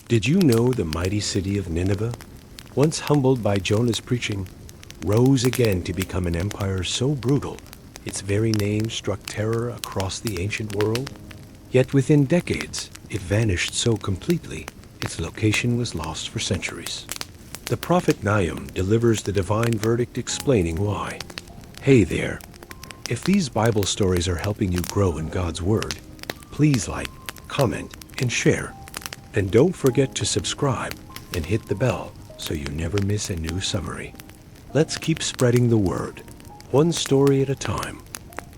Did you know the mighty city of Nineveh, once humbled by Jonah's preaching, rose again to become an empire so brutal its very name struck terror across the ancient world? Yet within decades, it vanished so completely, its location was lost for centuries. The prophet Nahum delivers the divine verdict explaining why. Hey there! If these Bible stories are helping you grow in God's Word, please like, comment, and share. And don't forget to subscribe and hit the bell so you never miss a new summary. Let's keep spreading the word, one story at a time.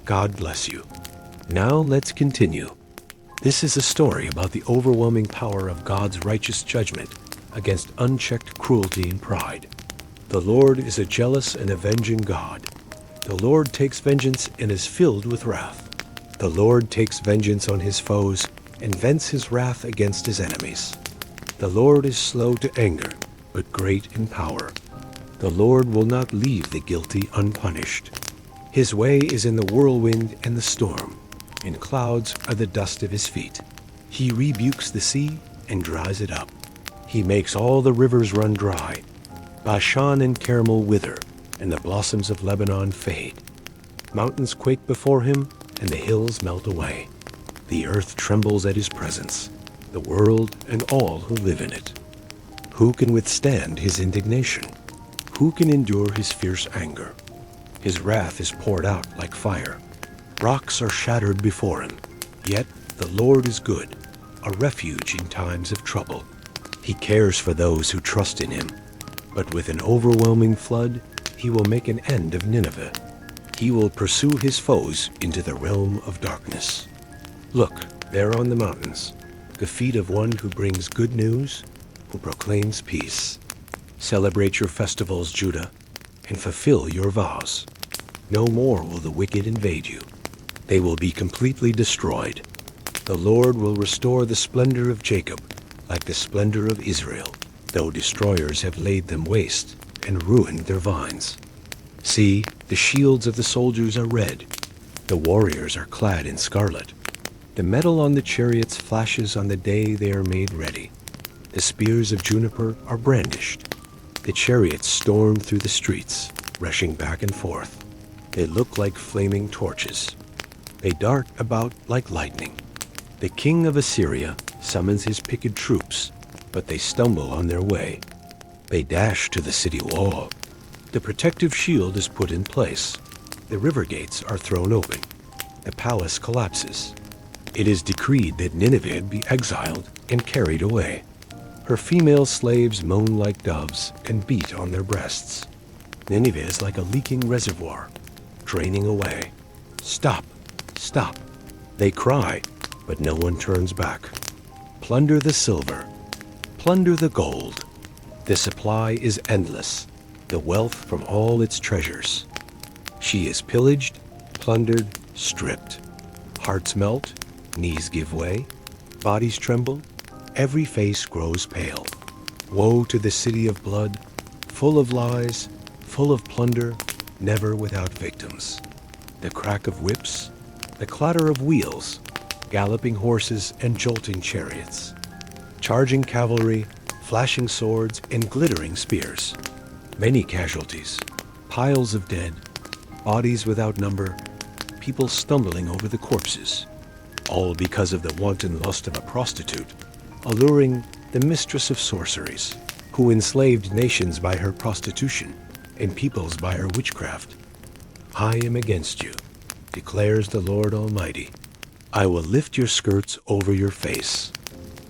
God bless you. Now let's continue. This is a story about the overwhelming power of God's righteous judgment against unchecked cruelty and pride. The Lord is a jealous and avenging God. The Lord takes vengeance and is filled with wrath. The Lord takes vengeance on his foes and vents his wrath against his enemies. The Lord is slow to anger, but great in power. The Lord will not leave the guilty unpunished. His way is in the whirlwind and the storm, and clouds are the dust of his feet. He rebukes the sea and dries it up. He makes all the rivers run dry. Bashan and Carmel wither, and the blossoms of Lebanon fade. Mountains quake before him, and the hills melt away. The earth trembles at his presence, the world and all who live in it. Who can withstand his indignation? Who can endure his fierce anger? His wrath is poured out like fire. Rocks are shattered before him. Yet the Lord is good, a refuge in times of trouble. He cares for those who trust in him. But with an overwhelming flood, he will make an end of Nineveh. He will pursue his foes into the realm of darkness. Look, there on the mountains, the feet of one who brings good news, who proclaims peace. Celebrate your festivals, Judah, and fulfill your vows. No more will the wicked invade you. They will be completely destroyed. The Lord will restore the splendor of Jacob, like the splendor of Israel, though destroyers have laid them waste and ruined their vines. See, the shields of the soldiers are red. The warriors are clad in scarlet. The metal on the chariots flashes on the day they are made ready. The spears of juniper are brandished. The chariots storm through the streets, rushing back and forth. They look like flaming torches. They dart about like lightning. The king of Assyria summons his picked troops, but they stumble on their way. They dash to the city wall. The protective shield is put in place. The river gates are thrown open. The palace collapses. It is decreed that Nineveh be exiled and carried away. Her female slaves moan like doves and beat on their breasts. Nineveh is like a leaking reservoir, draining away. Stop, stop. They cry, but no one turns back. Plunder the silver, plunder the gold. The supply is endless, the wealth from all its treasures. She is pillaged, plundered, stripped. Hearts melt, knees give way, bodies tremble, every face grows pale. Woe to the city of blood, full of lies, full of plunder, never without victims. The crack of whips, the clatter of wheels, galloping horses and jolting chariots, charging cavalry, flashing swords and glittering spears. Many casualties, piles of dead, bodies without number, people stumbling over the corpses, all because of the wanton lust of a prostitute, alluring the mistress of sorceries, who enslaved nations by her prostitution and peoples by her witchcraft. I am against you, declares the Lord Almighty. I will lift your skirts over your face.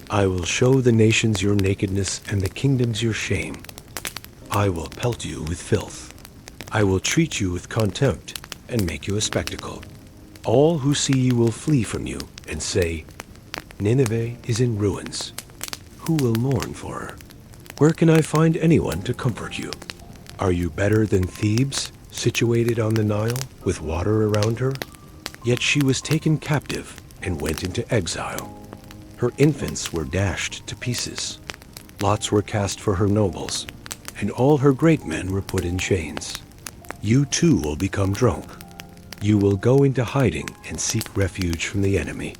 I will show the nations your nakedness and the kingdoms your shame. I will pelt you with filth. I will treat you with contempt and make you a spectacle. All who see you will flee from you and say, Nineveh is in ruins. Who will mourn for her? Where can I find anyone to comfort you? Are you better than Thebes, situated on the Nile, with water around her? Yet she was taken captive and went into exile. Her infants were dashed to pieces. Lots were cast for her nobles, and all her great men were put in chains. You too will become drunk. You will go into hiding and seek refuge from the enemy.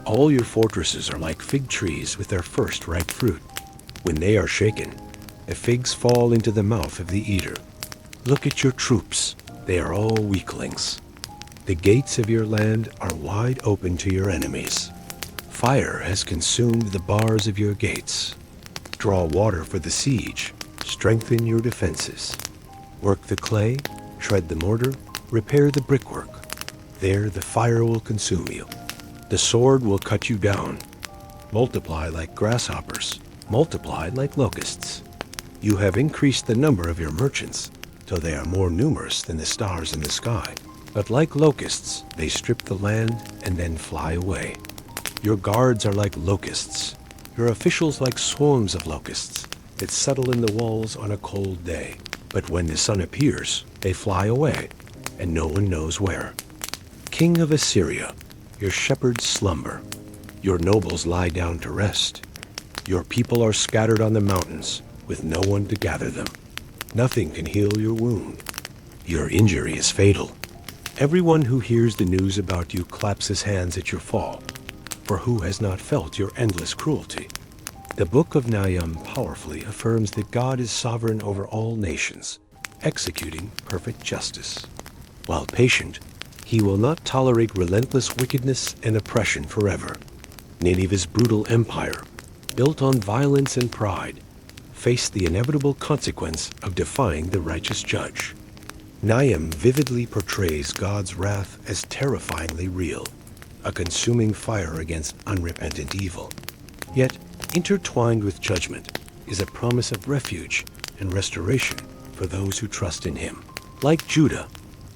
All your fortresses are like fig trees with their first ripe fruit. When they are shaken, the figs fall into the mouth of the eater. Look at your troops, they are all weaklings. The gates of your land are wide open to your enemies. Fire has consumed the bars of your gates. Draw water for the siege, strengthen your defenses. Work the clay, shred the mortar, repair the brickwork. There the fire will consume you. The sword will cut you down. Multiply like grasshoppers, multiply like locusts. You have increased the number of your merchants, till they are more numerous than the stars in the sky. But like locusts, they strip the land and then fly away. Your guards are like locusts, your officials like swarms of locusts that settle in the walls on a cold day. But when the sun appears, they fly away, and no one knows where. King of Assyria, your shepherds slumber. Your nobles lie down to rest. Your people are scattered on the mountains, with no one to gather them. Nothing can heal your wound. Your injury is fatal. Everyone who hears the news about you claps his hands at your fall. For who has not felt your endless cruelty? The book of Nahum powerfully affirms that God is sovereign over all nations, executing perfect justice. While patient, he will not tolerate relentless wickedness and oppression forever. Nineveh's brutal empire, built on violence and pride, faced the inevitable consequence of defying the righteous judge. Nahum vividly portrays God's wrath as terrifyingly real, a consuming fire against unrepentant evil. Yet, intertwined with judgment is a promise of refuge and restoration for those who trust in him. Like Judah,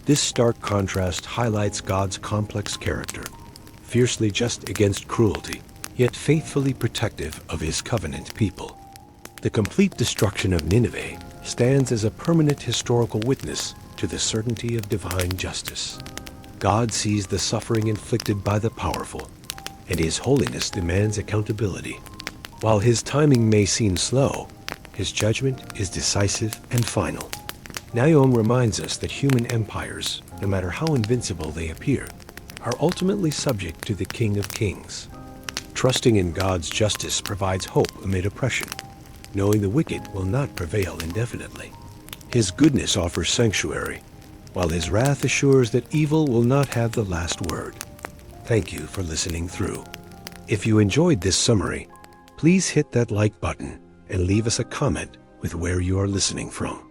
this stark contrast highlights God's complex character, fiercely just against cruelty, yet faithfully protective of his covenant people. The complete destruction of Nineveh stands as a permanent historical witness to the certainty of divine justice. God sees the suffering inflicted by the powerful, and his holiness demands accountability. While his timing may seem slow, his judgment is decisive and final. Nahum reminds us that human empires, no matter how invincible they appear, are ultimately subject to the King of Kings. Trusting in God's justice provides hope amid oppression, knowing the wicked will not prevail indefinitely. His goodness offers sanctuary, while his wrath assures that evil will not have the last word. Thank you for listening through. If you enjoyed this summary, please hit that like button and leave us a comment with where you are listening from.